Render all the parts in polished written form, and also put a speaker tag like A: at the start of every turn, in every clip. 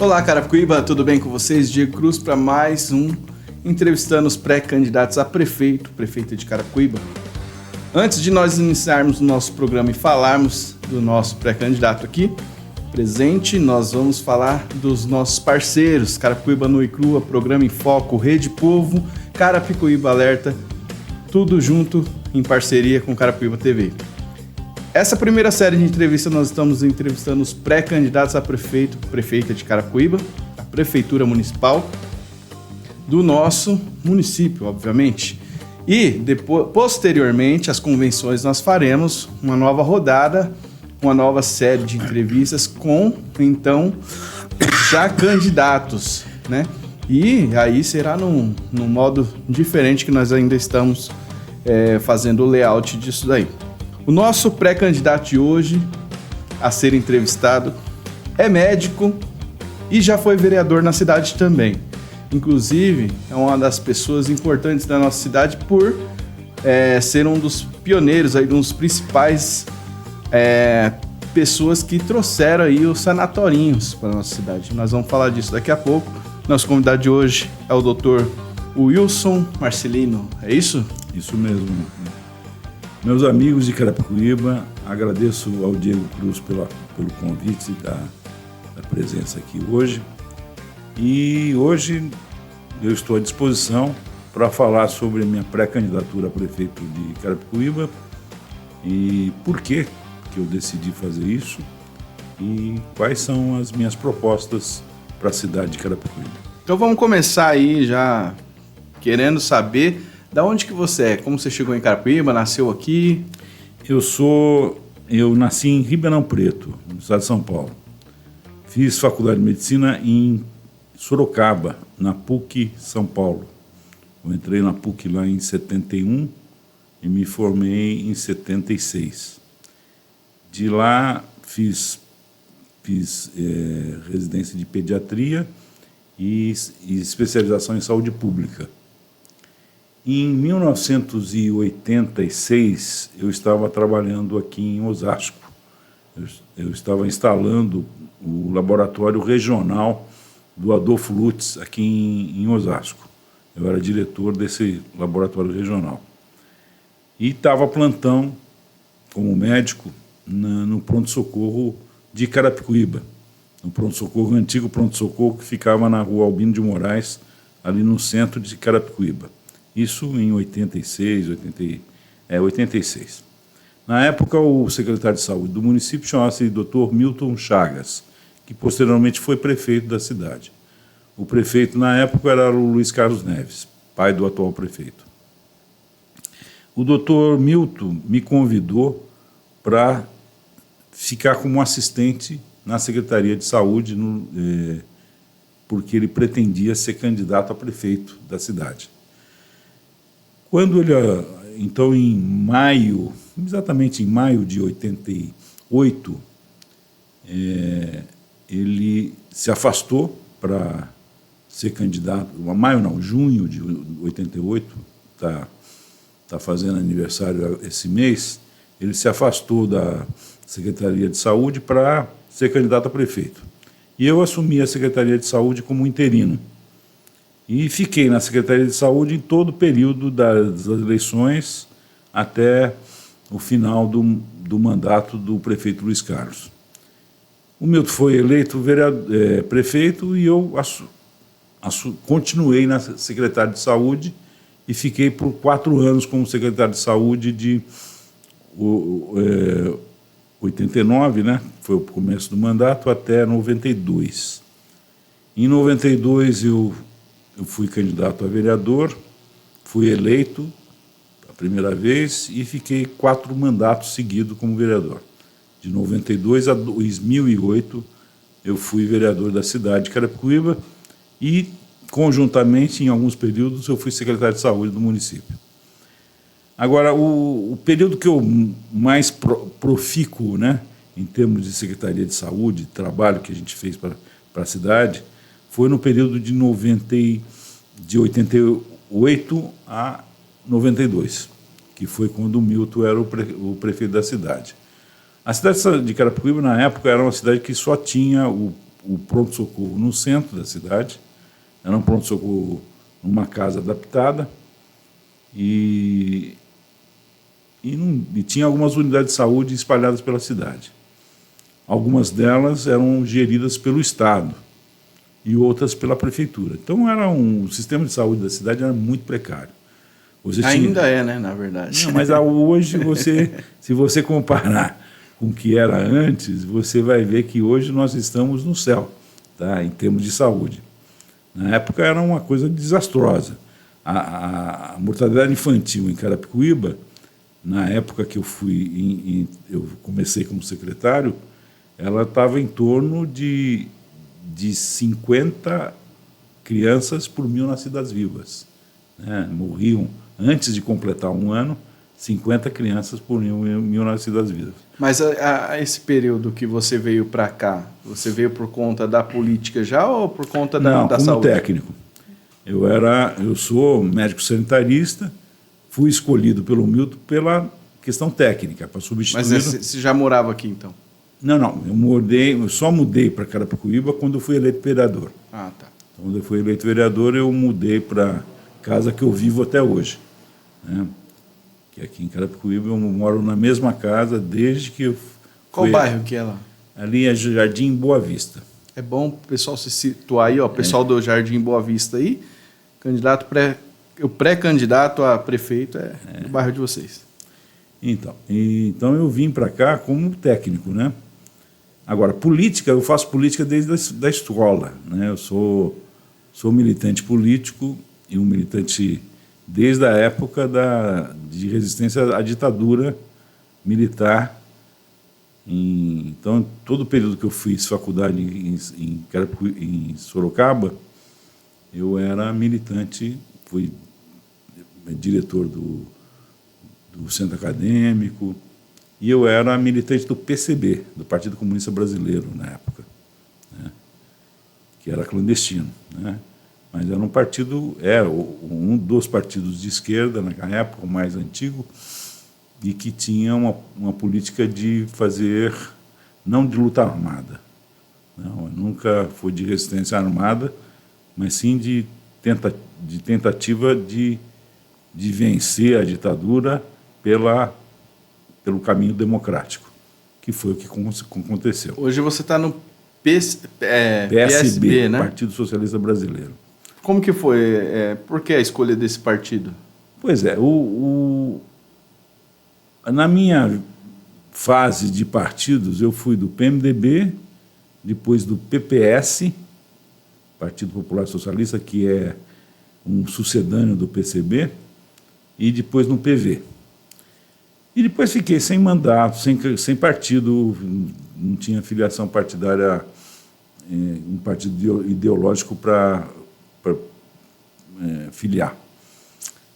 A: Olá, Carapicuíba, tudo bem com vocês? Diego Cruz para mais um entrevistando os pré-candidatos a prefeita de Carapicuíba. Antes de nós iniciarmos o nosso programa e falarmos do nosso pré-candidato aqui presente, nós vamos falar dos nossos parceiros, Carapicuíba Nua e Crua, Programa em Foco, Rede Povo, Carapicuíba Alerta, tudo junto em parceria com Carapicuíba TV. Essa primeira série de entrevistas nós estamos entrevistando os pré-candidatos a prefeita de Carapicuíba, a Prefeitura Municipal do nosso município, obviamente. E depois, posteriormente às convenções nós faremos uma nova rodada, uma nova série de entrevistas com, então, já candidatos, né? E aí será num modo diferente que nós ainda estamos fazendo o layout disso daí. O nosso pré-candidato de hoje a ser entrevistado é médico e já foi vereador na cidade também. Inclusive, é uma das pessoas importantes da nossa cidade por ser um dos pioneiros, aí, um dos principais pessoas que trouxeram aí os sanatorinhos para a nossa cidade. Nós vamos falar disso daqui a pouco. Nosso convidado de hoje é o Dr. Wilson Marcelino, é isso?
B: Isso mesmo. Meus amigos de Carapicuíba, agradeço ao Diego Cruz pelo convite da presença aqui hoje. E hoje eu estou à disposição para falar sobre a minha pré-candidatura a prefeito de Carapicuíba e por que eu decidi fazer isso e quais são as minhas propostas para a cidade de Carapicuíba.
A: Então vamos começar aí já querendo saber da onde que você é, como você chegou em Carapicuíba, nasceu aqui?
B: Eu nasci em Ribeirão Preto, no estado de São Paulo. Fiz faculdade de medicina em Sorocaba, na PUC São Paulo. Eu entrei na PUC lá em 71 e me formei em 76. De lá fiz residência de pediatria e especialização em saúde pública. Em 1986, eu estava trabalhando aqui em Osasco. Eu estava instalando o laboratório regional do Adolfo Lutz aqui em Osasco. Eu era diretor desse laboratório regional. E estava plantão como médico no pronto-socorro de Carapicuíba, no pronto-socorro, antigo pronto-socorro que ficava na rua Albino de Moraes, ali no centro de Carapicuíba. Isso em 86. Na época, o secretário de saúde do município chamava-se Dr. Milton Chagas, que posteriormente foi prefeito da cidade. O prefeito, na época, era o Luiz Carlos Neves, pai do atual prefeito. O Dr. Milton me convidou para ficar como assistente na Secretaria de Saúde, porque ele pretendia ser candidato a prefeito da cidade. Quando ele, então, exatamente em maio de 88, ele se afastou para ser candidato, junho de 88, está fazendo aniversário esse mês, ele se afastou da Secretaria de Saúde para ser candidato a prefeito. E eu assumi a Secretaria de Saúde como interino. E fiquei na Secretaria de Saúde em todo o período das eleições até o final do mandato do prefeito Luiz Carlos. O Milton foi eleito prefeito e eu continuei na Secretaria de Saúde e fiquei por 4 anos como secretário de Saúde de 89, né? Foi o começo do mandato, até 92. Em 92 eu fui candidato a vereador, fui eleito a primeira vez e fiquei 4 mandatos seguidos como vereador. De 92 a 2008, eu fui vereador da cidade de Carapicuíba e, conjuntamente, em alguns períodos, eu fui secretário de saúde do município. Agora, o período que eu mais profícuo, né, em termos de Secretaria de Saúde, trabalho que a gente fez para a cidade, foi no período de 88 a 92, que foi quando o Milton era o prefeito da cidade. A cidade de Carapicuíba, na época, era uma cidade que só tinha o o pronto-socorro no centro da cidade, era um pronto-socorro numa casa adaptada, e tinha algumas unidades de saúde espalhadas pela cidade. Algumas delas eram geridas pelo Estado e outras pela prefeitura. Então, o sistema de saúde da cidade era muito precário.
A: Ainda é, né, na verdade.
B: Não, mas hoje, se você comparar com o que era antes, você vai ver que hoje nós estamos no céu, tá, em termos de saúde. Na época era uma coisa desastrosa. A mortalidade infantil em Carapicuíba, na época que eu comecei como secretário, ela estava em torno de 50 crianças por 1.000 nascidas vivas, né? Morriam, antes de completar um ano, 50 crianças por 1.000 nascidas vivas.
A: Mas esse período que você veio para cá, você veio por conta da política já ou por conta da
B: Não, como
A: saúde?
B: técnico. Eu sou médico sanitarista, fui escolhido pelo Milton pela questão técnica, para substituir...
A: Mas você já morava aqui, então?
B: Não, eu só mudei para Carapicuíba quando eu fui eleito vereador.
A: Ah, tá.
B: Então, quando eu fui eleito vereador, eu mudei para a casa que eu vivo até hoje, né? Que aqui em Carapicuíba eu moro na mesma casa desde que eu fui...
A: Qual bairro que é lá?
B: Ali é Jardim Boa Vista.
A: É bom o pessoal se situar aí, ó, pessoal do Jardim Boa Vista aí, o pré-candidato a prefeito é no bairro de vocês.
B: Então eu vim para cá como técnico, né? Agora, política, eu faço política desde a escola, né? Eu sou militante político e um militante desde a época de resistência à ditadura militar. Então, todo o período que eu fiz faculdade em Sorocaba, eu era militante, fui diretor do centro acadêmico, e eu era militante do PCB, do Partido Comunista Brasileiro, na época, né? Que era clandestino, né? Mas era um dos partidos de esquerda, na época, o mais antigo, e que tinha uma política de fazer, não de luta armada. Não, nunca foi de resistência armada, mas sim de tentativa de vencer a ditadura pelo caminho democrático, que foi o que aconteceu.
A: Hoje você está no PSB,
B: PSB,
A: né?
B: Partido Socialista Brasileiro.
A: Como que foi? Por que a escolha desse partido?
B: Pois é, na minha fase de partidos, eu fui do PMDB, depois do PPS, Partido Popular Socialista, que é um sucedâneo do PCB, e depois no PV. E depois fiquei sem mandato, sem partido, não tinha filiação partidária, um partido ideológico para filiar.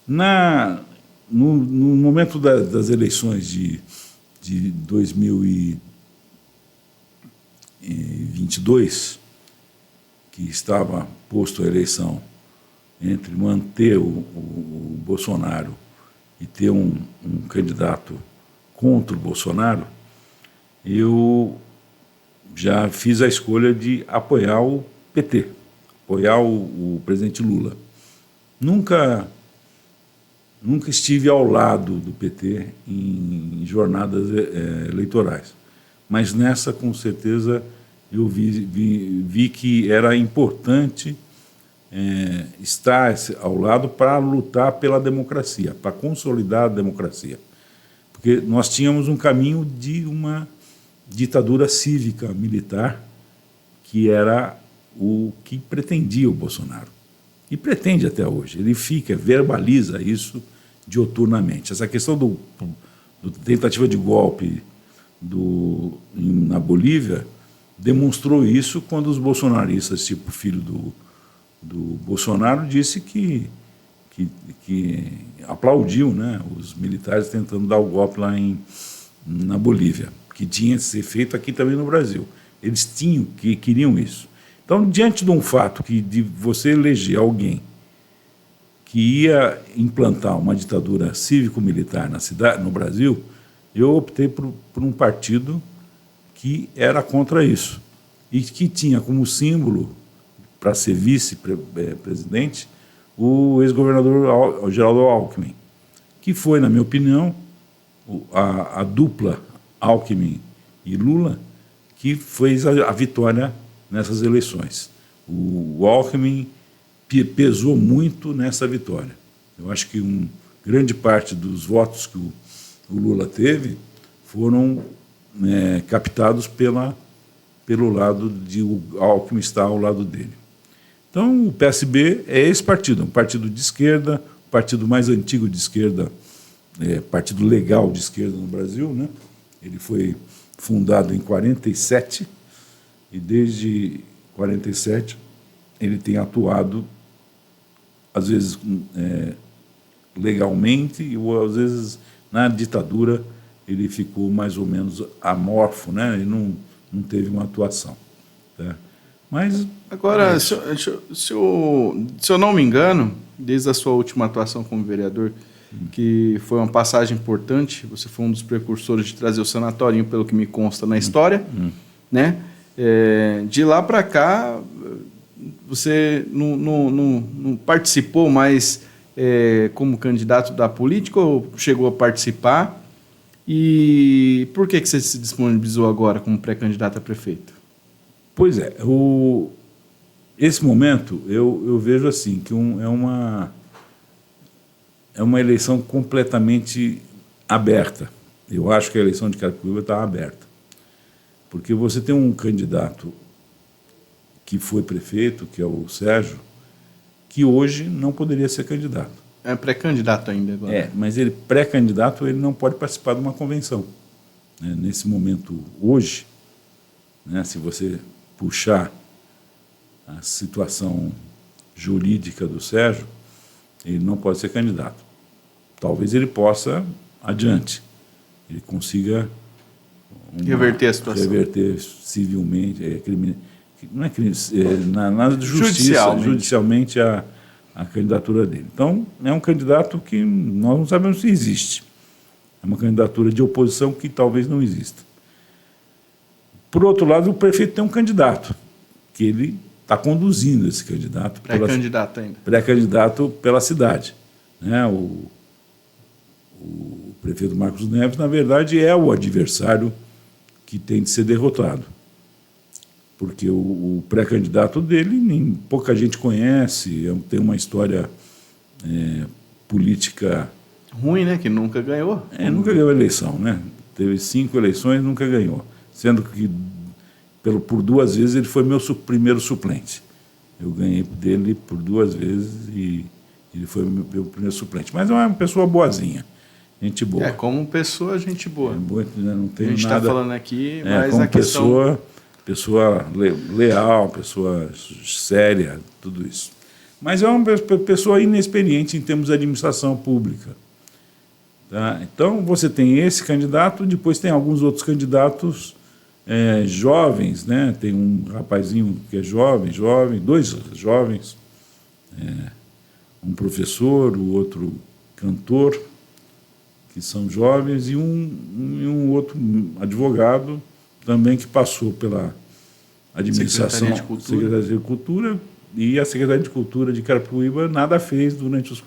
B: No momento das eleições de 2022, que estava posto a eleição entre manter o Bolsonaro e ter um candidato contra o Bolsonaro, eu já fiz a escolha de apoiar o PT, apoiar o presidente Lula. Nunca estive ao lado do PT em jornadas eleitorais, mas nessa, com certeza, eu vi que era importante estar ao lado para lutar pela democracia, para consolidar a democracia. Porque nós tínhamos um caminho de uma ditadura cívica militar, que era o que pretendia o Bolsonaro. E pretende até hoje. Ele verbaliza isso dioturnamente. Essa questão do tentativa de golpe na Bolívia demonstrou isso quando os bolsonaristas, tipo o filho do Bolsonaro, disse que aplaudiu, né, os militares tentando dar o golpe lá na Bolívia, que tinha que ser feito aqui também no Brasil. Eles queriam isso. Então, diante de um fato de você eleger alguém que ia implantar uma ditadura cívico-militar no Brasil, eu optei por um partido que era contra isso. e que tinha como símbolo, para ser vice-presidente, o ex-governador Geraldo Alckmin, que foi, na minha opinião, a dupla Alckmin e Lula que fez a vitória nessas eleições. O Alckmin pesou muito nessa vitória. Eu acho que grande parte dos votos que o Lula teve foram captados pelo lado de o Alckmin estar ao lado dele. Então, o PSB é esse partido, um partido de esquerda, o partido mais antigo de esquerda, partido legal de esquerda no Brasil, né? Ele foi fundado em 47 e desde 47 ele tem atuado, às vezes legalmente, ou às vezes na ditadura ele ficou mais ou menos amorfo, né? Ele não teve uma atuação. Tá? Mas
A: agora, se eu não me engano, desde a sua última atuação como vereador, que foi uma passagem importante, você foi um dos precursores de trazer o sanatório, pelo que me consta na história, né? De lá para cá, você não participou mais como candidato da política ou chegou a participar? E por que você se disponibilizou agora como pré-candidato a prefeito?
B: Pois é, esse momento eu vejo assim, que é uma eleição completamente aberta. Eu acho que a eleição de Carapicuíba está aberta. Porque você tem um candidato que foi prefeito, que é o Sérgio, que hoje não poderia ser candidato.
A: É pré-candidato ainda agora.
B: Mas ele, pré-candidato, ele não pode participar de uma convenção. Nesse momento, hoje, né, se você puxar a situação jurídica do Sérgio, ele não pode ser candidato. Talvez ele possa adiante, ele consiga
A: reverter a situação.
B: Reverter civilmente, não é crime, na justiça, judicialmente a candidatura dele. Então, é um candidato que nós não sabemos se existe. É uma candidatura de oposição que talvez não exista. Por outro lado, o prefeito tem um candidato, que ele está conduzindo esse candidato.
A: Pré-candidato ainda.
B: Pré-candidato pela cidade. Né? O prefeito Marcos Neves, na verdade, é o adversário que tem de ser derrotado. Porque o pré-candidato dele, pouca gente conhece, tem uma história política...
A: ruim, né? Que nunca ganhou.
B: Nunca ganhou eleição, né? Teve 5 eleições, nunca ganhou. Sendo que, por 2 vezes, ele foi meu primeiro suplente. Eu ganhei dele por 2 vezes e ele foi meu primeiro suplente. Mas é uma pessoa boazinha, gente boa.
A: Como pessoa, gente boa.
B: Não tem
A: a gente está falando aqui, mas
B: como
A: a questão...
B: pessoa leal, pessoa séria, tudo isso. Mas é uma pessoa inexperiente em termos de administração pública. Tá? Então, você tem esse candidato, depois tem alguns outros candidatos jovens, né? Tem um rapazinho que é jovem, 2 jovens, um professor, o outro cantor, que são jovens, e um outro advogado, também que passou pela administração, Secretaria de Cultura, e a Secretaria de Cultura de Carapicuíba nada fez durante os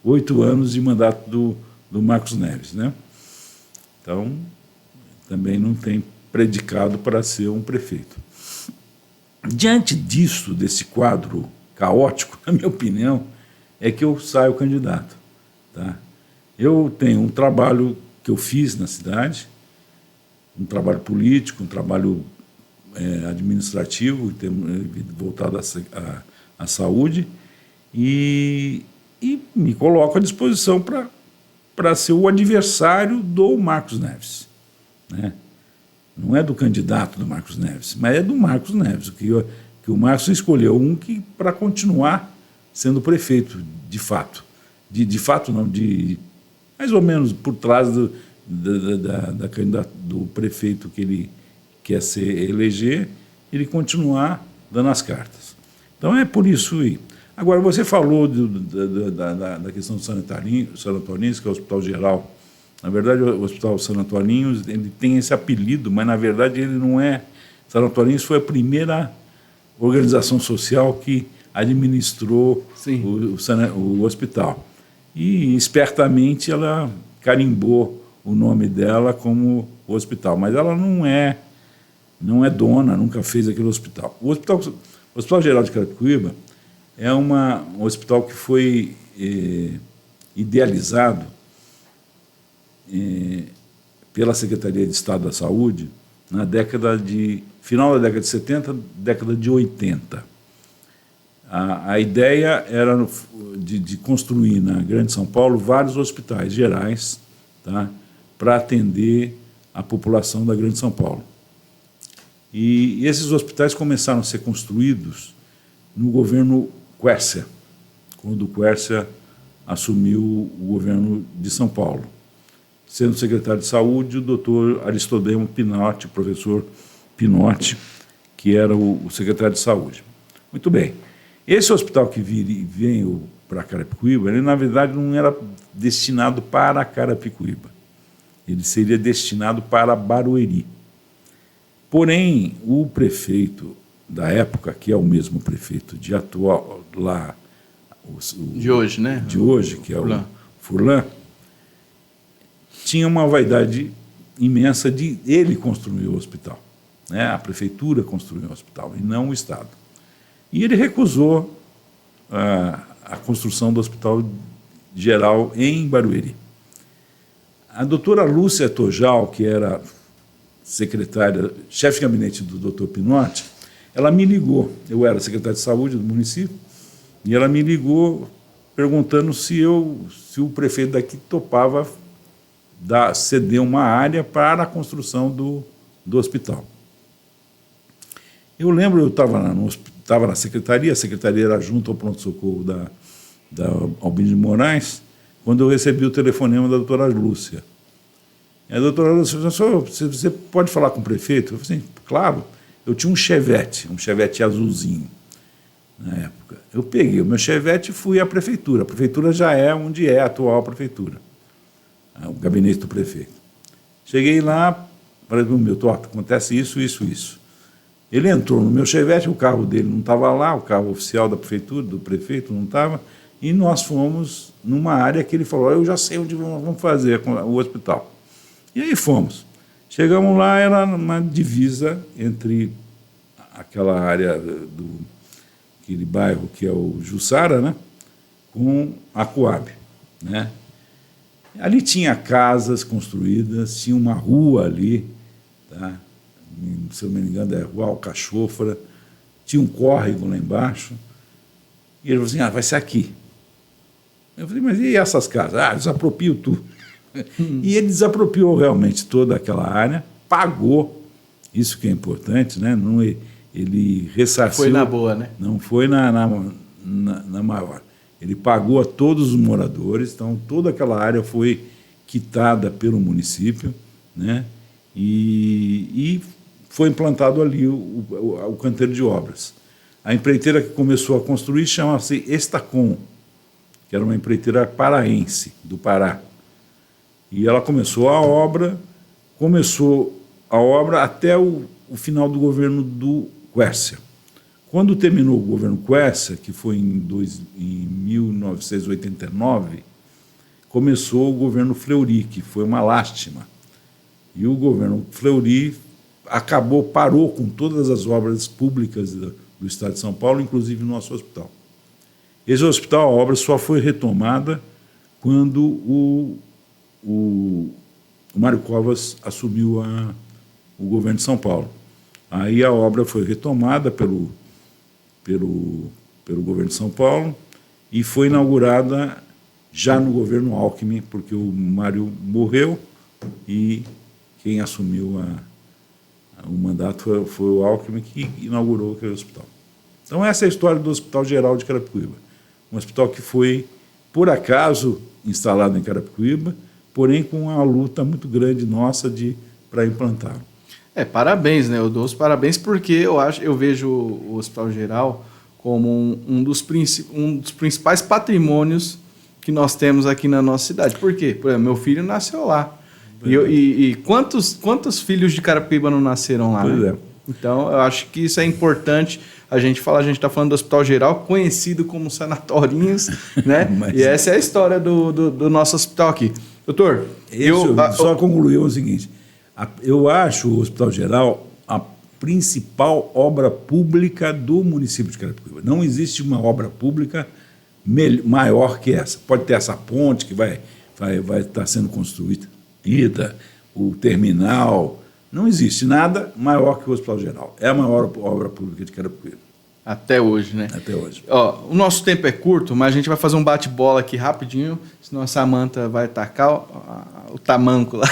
B: 8 anos de mandato do Marcos Neves, né? Então, também não tem predicado para ser um prefeito. Diante disso, desse quadro caótico, na minha opinião, é que eu saio candidato. Tá? Eu tenho um trabalho que eu fiz na cidade, um trabalho político, um trabalho administrativo, voltado à saúde, e me coloco à disposição para ser o adversário do Marcos Neves. Né? Não é do candidato do Marcos Neves, mas é do Marcos Neves, que o Marcos escolheu para continuar sendo prefeito, de fato. De fato, não, mais ou menos por trás da candidata do prefeito que ele quer eleger, ele continuar dando as cartas. Então é por isso aí. Agora, você falou da questão do Santo Antoninhos, que é o Hospital Geral. Na verdade, o Hospital Santo Antoninhos, ele tem esse apelido, mas na verdade ele não é Sanatoriense foi a primeira organização social que administrou o hospital. E, espertamente, ela carimbou o nome dela como hospital. Mas ela não é dona, nunca fez aquele hospital. O Hospital Geral de Carapicuíba é um hospital que foi idealizado pela Secretaria de Estado da Saúde na final da década de 70, década de 80. A ideia era de construir na Grande São Paulo vários hospitais gerais, tá, para atender a população da Grande São Paulo. E esses hospitais começaram a ser construídos no governo Quércia, quando o Quércia assumiu o governo de São Paulo, sendo secretário de Saúde o doutor Aristodemo Pinotti, professor Pinotti, que era o secretário de Saúde. Muito bem. Esse hospital que veio para Carapicuíba, ele, na verdade, não era destinado para Carapicuíba. Ele seria destinado para Barueri. Porém, o prefeito da época, que é o mesmo prefeito de atual lá...
A: de hoje, né?
B: De hoje, que é o Furlan, tinha uma vaidade imensa de ele construir o hospital, né? A prefeitura construiu o hospital, e não o Estado. E ele recusou a construção do Hospital Geral em Barueri. A doutora Lúcia Tojal, que era secretária, chefe de gabinete do doutor Pinotti, ela me ligou. Eu era secretário de saúde do município, e ela me ligou perguntando se o prefeito daqui topava ceder uma área para a construção do hospital. Eu lembro, eu estava na secretaria, a secretaria era junto ao pronto-socorro da Albino de Moraes, quando eu recebi o telefonema da doutora Lúcia. E a doutora Lúcia falou: você pode falar com o prefeito? Eu falei assim, claro. Eu tinha um Chevette azulzinho, na época. Eu peguei o meu Chevette e fui à prefeitura. A prefeitura já é onde é a atual prefeitura, o gabinete do prefeito. Cheguei lá, falei: meu, acontece isso, isso, isso. Ele entrou no meu Chevette, o carro dele não estava lá, o carro oficial da prefeitura, do prefeito, não estava, e nós fomos numa área que ele falou: eu já sei onde vamos fazer o hospital. E aí fomos. Chegamos lá, era uma divisa entre aquela área aquele bairro que é o Jussara, né, com a Coab, né? Ali tinha casas construídas, tinha uma rua ali, tá? Se eu não me engano, é Rua Alcachofra, tinha um córrego lá embaixo, e ele falou assim: vai ser aqui. Eu falei: mas e essas casas? Desaproprio tudo. E ele desapropriou realmente toda aquela área, pagou, isso que é importante, né? Não, ele ressarciu.
A: Foi na boa, né?
B: Não foi na maior. Ele pagou a todos os moradores, então toda aquela área foi quitada pelo município, né? E foi implantado ali o canteiro de obras. A empreiteira que começou a construir chama-se Estacom, que era uma empreiteira paraense, do Pará. E ela começou a obra até o final do governo do Quércia. Quando terminou o governo Quércia, que foi em 1989, começou o governo Fleury, que foi uma lástima. E o governo Fleury parou com todas as obras públicas do Estado de São Paulo, inclusive o nosso hospital. Esse hospital, a obra só foi retomada quando o Mário Covas assumiu o governo de São Paulo. Aí a obra foi retomada pelo governo de São Paulo e foi inaugurada já no governo Alckmin, porque o Mário morreu e quem assumiu o mandato foi o Alckmin, que inaugurou aquele hospital. Então essa é a história do Hospital Geral de Carapicuíba. Um hospital que foi, por acaso, instalado em Carapicuíba, porém com uma luta muito grande nossa para implantá-lo.
A: Parabéns, né? Eu dou os parabéns porque eu vejo o Hospital Geral como um dos principais patrimônios que nós temos aqui na nossa cidade. Por quê? Por exemplo, meu filho nasceu lá. E quantos filhos de Carapicuíba não nasceram lá?
B: Pois
A: né?
B: é.
A: Então, eu acho que isso é importante a gente falar. A gente está falando do Hospital Geral, conhecido como Sanatorinhos, né? E essa é a história do nosso hospital aqui. Doutor,
B: só concluir o seguinte. Eu acho o Hospital Geral a principal obra pública do município de Carapicuíba. Não existe uma obra pública maior que essa. Pode ter essa ponte que vai estar sendo construída, o terminal. Não existe nada maior que o Hospital Geral. É a maior obra pública de Carapicuíba.
A: Até hoje, né?
B: Até hoje.
A: Ó, o nosso tempo é curto, mas a gente vai fazer um bate-bola aqui rapidinho, senão a Samanta vai tacar o tamanco lá.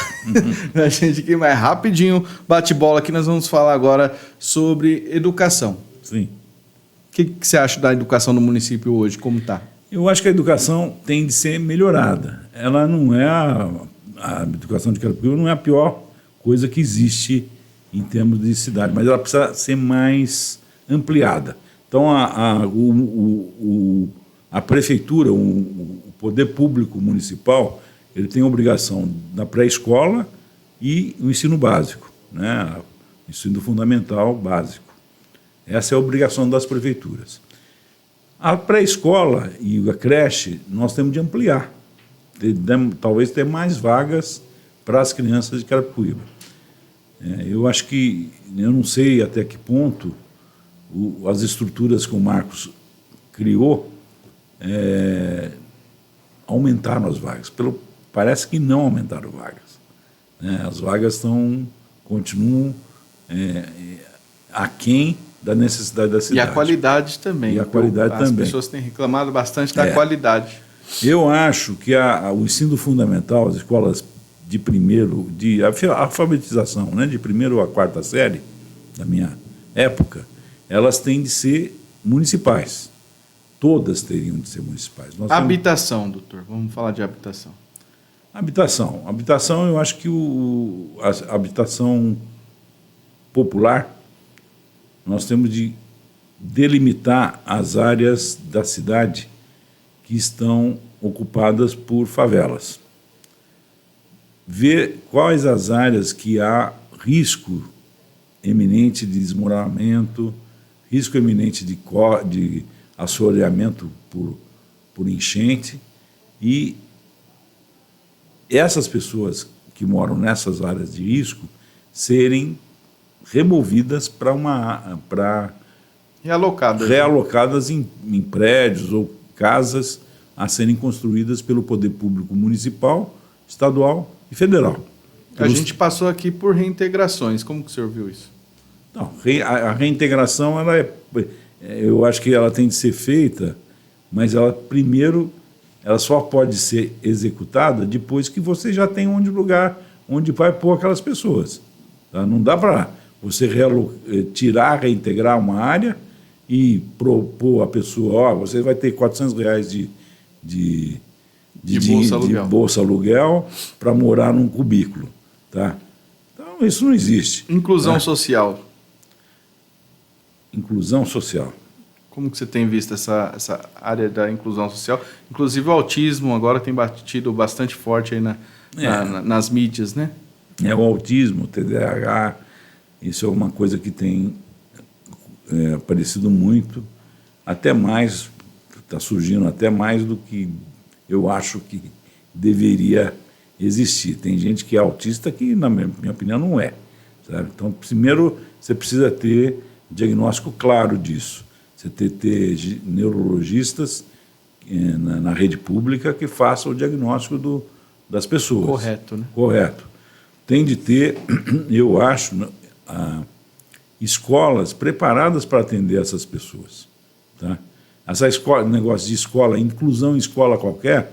A: A gente aqui, mas rapidinho, bate-bola aqui, nós vamos falar agora sobre educação.
B: Sim.
A: O que você acha da educação do município hoje? Como está?
B: Eu acho que a educação tem de ser melhorada. Ela não é a educação de Carapicuíba não é a pior coisa que existe em termos de cidade, mas ela precisa ser mais ampliada. Então, a prefeitura, o poder público municipal, ele tem a obrigação da pré-escola e o ensino básico, né? O ensino fundamental básico. Essa é a obrigação das prefeituras. A pré-escola e a creche, nós temos de ampliar, talvez ter mais vagas para as crianças de Carapicuíba. Eu acho que, eu não sei até que ponto as estruturas que o Marcos criou aumentaram as vagas. Parece que não aumentaram vagas, né? As vagas continuam aquém da necessidade da cidade.
A: E a qualidade também.
B: E a qualidade
A: As
B: também.
A: As pessoas têm reclamado bastante da qualidade.
B: Eu acho que o ensino fundamental, as escolas de primeiro, a alfabetização, né, de primeiro a quarta série, da minha época, elas têm de ser municipais. Todas teriam de ser municipais.
A: Habitação, doutor. Vamos falar de habitação.
B: Habitação, eu acho que a habitação popular, nós temos de delimitar as áreas da cidade que estão ocupadas por favelas. Ver quais as áreas que há risco eminente de desmoronamento, risco eminente de assoreamento por enchente, e essas pessoas que moram nessas áreas de risco serem removidas realocadas em prédios ou casas a serem construídas pelo poder público municipal, estadual e federal.
A: A gente passou aqui por reintegrações. Como que o senhor viu isso?
B: Não, a reintegração, eu acho que ela tem de ser feita, mas ela só pode ser executada depois que você já tem lugar onde vai pôr aquelas pessoas. Tá? Não dá para você reintegrar uma área e propor a pessoa, você vai ter R$400 de bolsa aluguel para morar num cubículo. Tá? Então, isso não existe.
A: Inclusão social.
B: Inclusão social.
A: Como que você tem visto essa área da inclusão social? Inclusive o autismo agora tem batido bastante forte aí nas mídias, né?
B: O autismo, o TDAH, isso é uma coisa que tem aparecido muito, até mais, está surgindo até mais do que eu acho que deveria existir. Tem gente que é autista que, na minha opinião, não é. Sabe? Então, primeiro, você precisa ter diagnóstico claro disso. Você ter neurologistas na rede pública que façam o diagnóstico das pessoas.
A: Correto, né?
B: Correto. Tem de ter, eu acho, escolas preparadas para atender essas pessoas. Tá? Essa negócio de escola, inclusão em escola qualquer,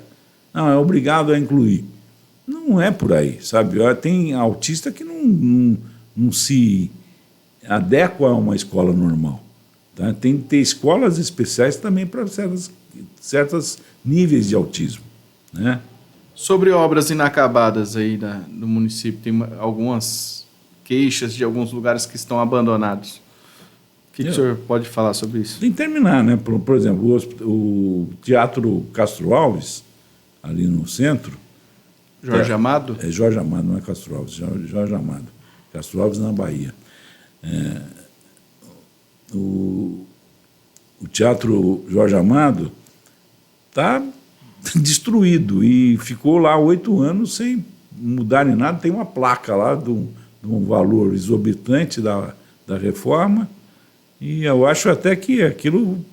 B: não, é obrigado a incluir. Não é por aí, sabe? Tem autista que não se adequa a uma escola normal. Tá? Tem que ter escolas especiais também para certos níveis de autismo, né?
A: Sobre obras inacabadas aí do município, tem algumas queixas de alguns lugares que estão abandonados. O que o senhor pode falar sobre isso?
B: Tem que terminar, né? Por exemplo, o Teatro Castro Alves, ali no centro.
A: Jorge Amado?
B: É Jorge Amado, não é Castro Alves, Jorge Amado. Castro Alves na Bahia. O Teatro Jorge Amado está destruído e ficou lá 8 anos sem mudar em nada. Tem uma placa lá de um valor exorbitante da reforma, e eu acho até que aquilo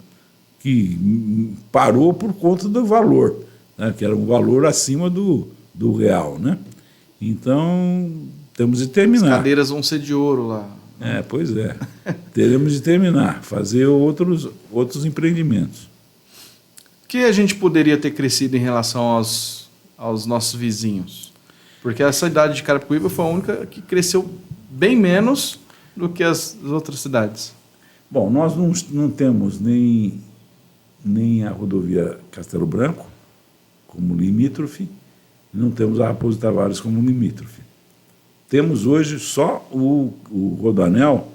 B: que parou por conta do valor, né, que era um valor acima do real, né? Então, temos de terminar.
A: As cadeiras vão ser de ouro lá.
B: Pois é. Teremos de terminar, fazer outros empreendimentos.
A: O que a gente poderia ter crescido em relação aos nossos vizinhos? Porque essa cidade de Carapicuíba foi a única que cresceu bem menos do que as outras cidades.
B: Bom, nós não temos nem a rodovia Castelo Branco como limítrofe, não temos a Raposo Tavares como limítrofe. Temos hoje só o Rodoanel,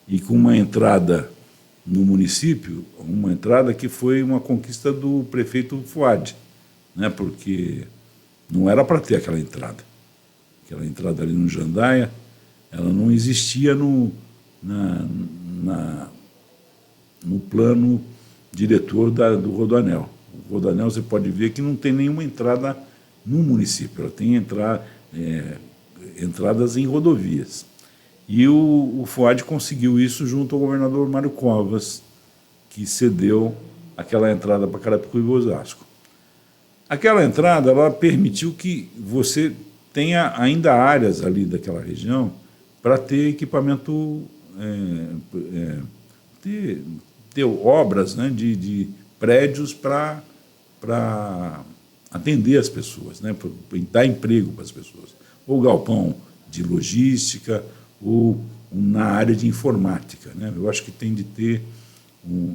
B: e com uma entrada no município, uma entrada que foi uma conquista do prefeito Fuad, né, porque não era para ter aquela entrada. Aquela entrada ali no Jandaia, ela não existia no plano diretor do Rodoanel. O Rodoanel, você pode ver que não tem nenhuma entrada no município, ela tem entradas em rodovias. E o Fuad conseguiu isso junto ao governador Mário Covas, que cedeu aquela entrada para Carapicuíba e Osasco. Aquela entrada, ela permitiu que você tenha ainda áreas ali daquela região para ter equipamento, ter obras, né, de prédios para atender as pessoas, né, para dar emprego para as pessoas. Ou galpão de logística, ou na área de informática, né? Eu acho que tem de ter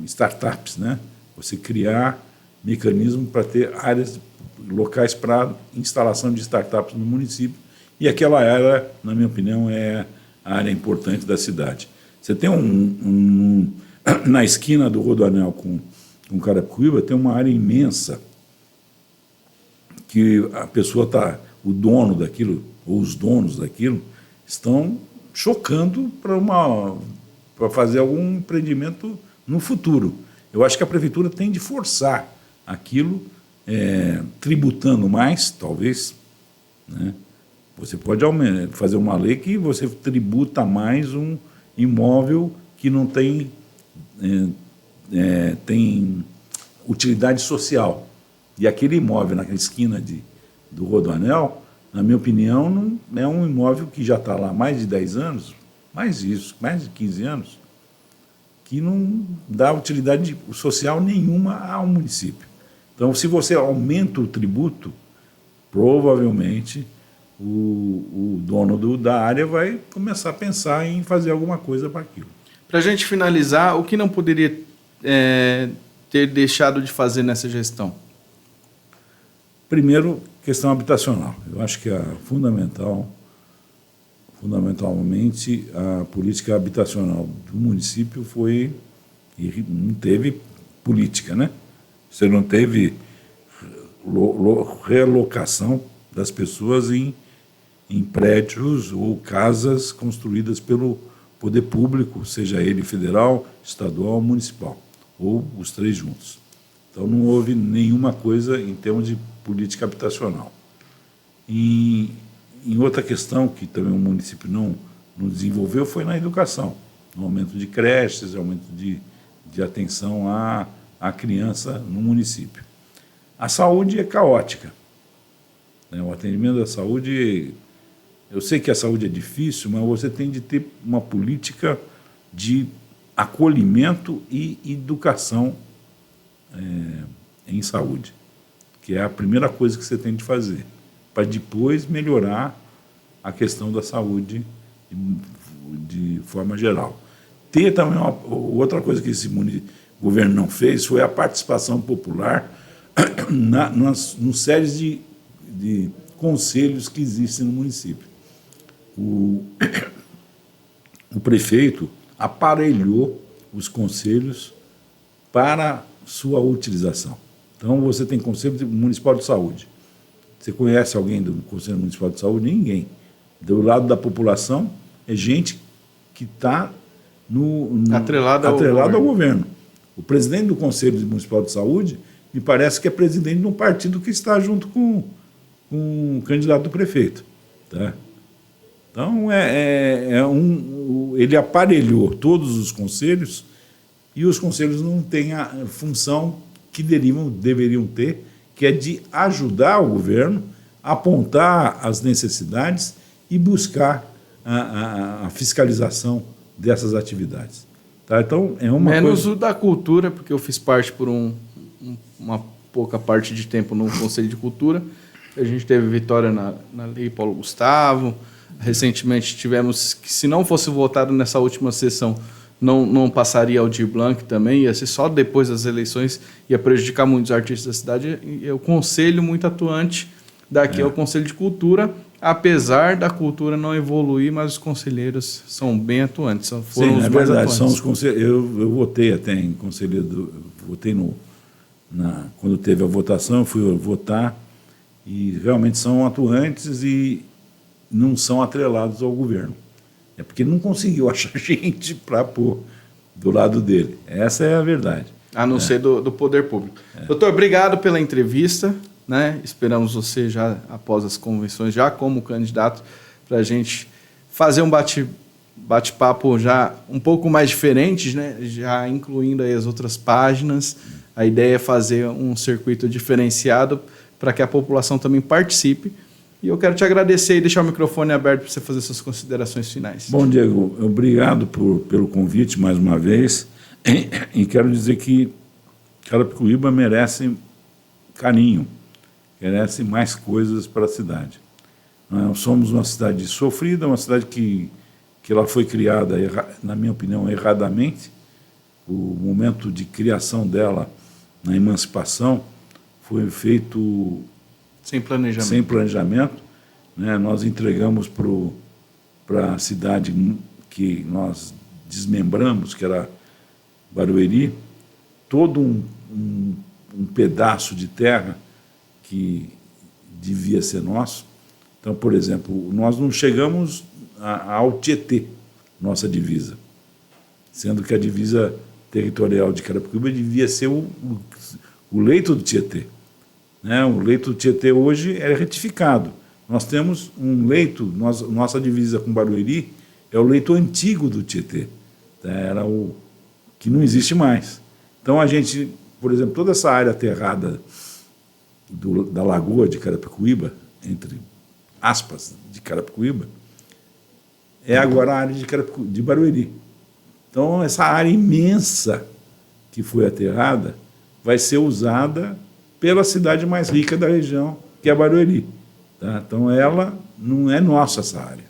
B: startups, né? Você criar mecanismo para ter áreas, locais para instalação de startups no município, e aquela área, na minha opinião, é a área importante da cidade. Você tem na esquina do Rodoanel com Carapicuíba, tem uma área imensa que a pessoa o dono daquilo, ou os donos daquilo, estão chocando para fazer algum empreendimento no futuro. Eu acho que a prefeitura tem de forçar aquilo, tributando mais, talvez, né? Você pode fazer uma lei que você tributa mais um imóvel que não tem utilidade social. E aquele imóvel naquela esquina do Rodoanel, na minha opinião, não é um imóvel que já está lá há mais de 10 anos, mais de 15 anos, que não dá utilidade social nenhuma ao município. Então, se você aumenta o tributo, provavelmente o dono da área vai começar a pensar em fazer alguma coisa para aquilo.
A: Para a gente finalizar, o que não poderia ter deixado de fazer nessa gestão?
B: Primeiro, questão habitacional. Eu acho que fundamentalmente, a política habitacional do município não teve política, né? Você não teve relocação das pessoas em prédios ou casas construídas pelo poder público, seja ele federal, estadual ou municipal, ou os três juntos. Então, não houve nenhuma coisa em termos de política habitacional. Em outra questão que também o município não desenvolveu foi na educação, no aumento de creches, aumento de atenção à criança no município. A saúde é caótica, né? O atendimento da saúde, eu sei que a saúde é difícil, mas você tem de ter uma política de acolhimento e educação em saúde, que é a primeira coisa que você tem de fazer, para depois melhorar a questão da saúde de forma geral. Ter também outra coisa que esse governo não fez foi a participação popular nas séries de conselhos que existem no município. O prefeito aparelhou os conselhos para sua utilização. Então, você tem Conselho Municipal de Saúde. Você conhece alguém do Conselho Municipal de Saúde? Ninguém. Do lado da população, é gente que está
A: atrelado
B: ao governo. O presidente do Conselho Municipal de Saúde me parece que é presidente de um partido que está junto com o candidato do prefeito. Tá? Então, ele aparelhou todos os conselhos e os conselhos não têm a função que deveriam ter, que é de ajudar o governo, apontar as necessidades e buscar a fiscalização dessas atividades. Tá? Então, é uma
A: menos o da cultura, porque eu fiz parte por uma pouca parte de tempo no Conselho de Cultura. A gente teve vitória na Lei Paulo Gustavo. Recentemente tivemos que, se não fosse votado nessa última sessão, não passaria Aldir Blanc também, ia ser só depois das eleições, ia prejudicar muitos artistas da cidade. E é o conselho muito atuante daqui é o Conselho de Cultura, apesar da cultura não evoluir, mas os conselheiros são bem atuantes.
B: Foram os mais atuantes. São os conselheiros. Eu votei até em conselheiro, votei quando teve a votação, eu fui votar, e realmente são atuantes e não são atrelados ao governo. É porque não conseguiu achar gente para pôr do lado dele. Essa é a verdade.
A: A não ser do poder público. Doutor, obrigado pela entrevista. Né? Esperamos você já após as convenções, já como candidato, para a gente fazer um bate-papo já um pouco mais diferente, né? Já incluindo aí as outras páginas. A ideia é fazer um circuito diferenciado para que a população também participe. E eu quero te agradecer e deixar o microfone aberto para você fazer suas considerações finais.
B: Bom, Diego, obrigado pelo convite mais uma vez. E quero dizer que Carapicuíba merece carinho, merece mais coisas para a cidade. Nós somos uma cidade sofrida, uma cidade que ela foi criada, na minha opinião, erradamente. O momento de criação dela, na emancipação, foi feito
A: sem planejamento.
B: Sem planejamento, né? Nós entregamos para a cidade que nós desmembramos, que era Barueri, todo um pedaço de terra que devia ser nosso. Então, por exemplo, nós não chegamos ao Tietê, nossa divisa, sendo que a divisa territorial de Carapicuíba devia ser o leito do Tietê. Né? O leito do Tietê hoje é retificado. Nós temos um leito, nossa divisa com Barueri é o leito antigo do Tietê. Era o que não existe mais. Então, a gente, por exemplo, toda essa área aterrada da lagoa de Carapicuíba, entre aspas, de Carapicuíba, é agora a área de Barueri. Então, essa área imensa que foi aterrada vai ser usada pela cidade mais rica da região, que é Barueri. Tá? Então, ela não é nossa, essa área.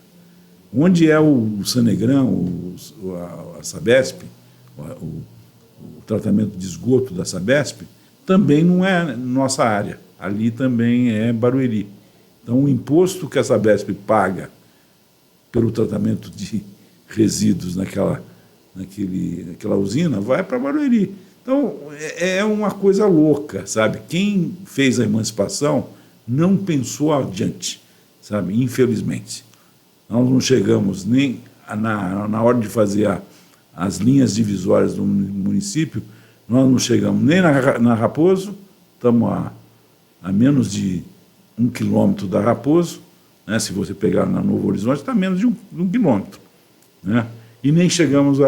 B: Onde é o Sanegrão, a Sabesp, o tratamento de esgoto da Sabesp, também não é nossa área. Ali também é Barueri. Então, o imposto que a Sabesp paga pelo tratamento de resíduos naquela usina vai para Barueri. Então, é uma coisa louca, sabe? Quem fez a emancipação não pensou adiante, sabe? Infelizmente. Nós não chegamos nem na hora de fazer as linhas divisórias do município, nós não chegamos nem na Raposo, estamos a menos de 1 quilômetro da Raposo, né? Se você pegar na Novo Horizonte, está menos de um quilômetro. Né? E nem chegamos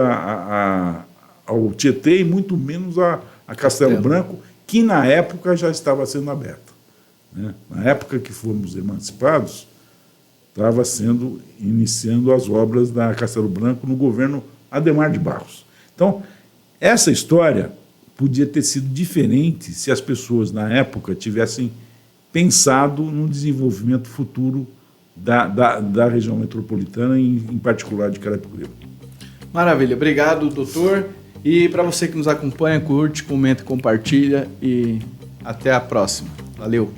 B: ao Tietê e muito menos a Castelo Branco, que na época já estava sendo aberta. Né? Na época que fomos emancipados, estava iniciando as obras da Castelo Branco no governo Adhemar de Barros. Então, essa história podia ter sido diferente se as pessoas, na época, tivessem pensado no desenvolvimento futuro da região metropolitana, em particular de Carapicuíba.
A: Maravilha. Obrigado, doutor. E para você que nos acompanha, curte, comenta, compartilha e até a próxima. Valeu!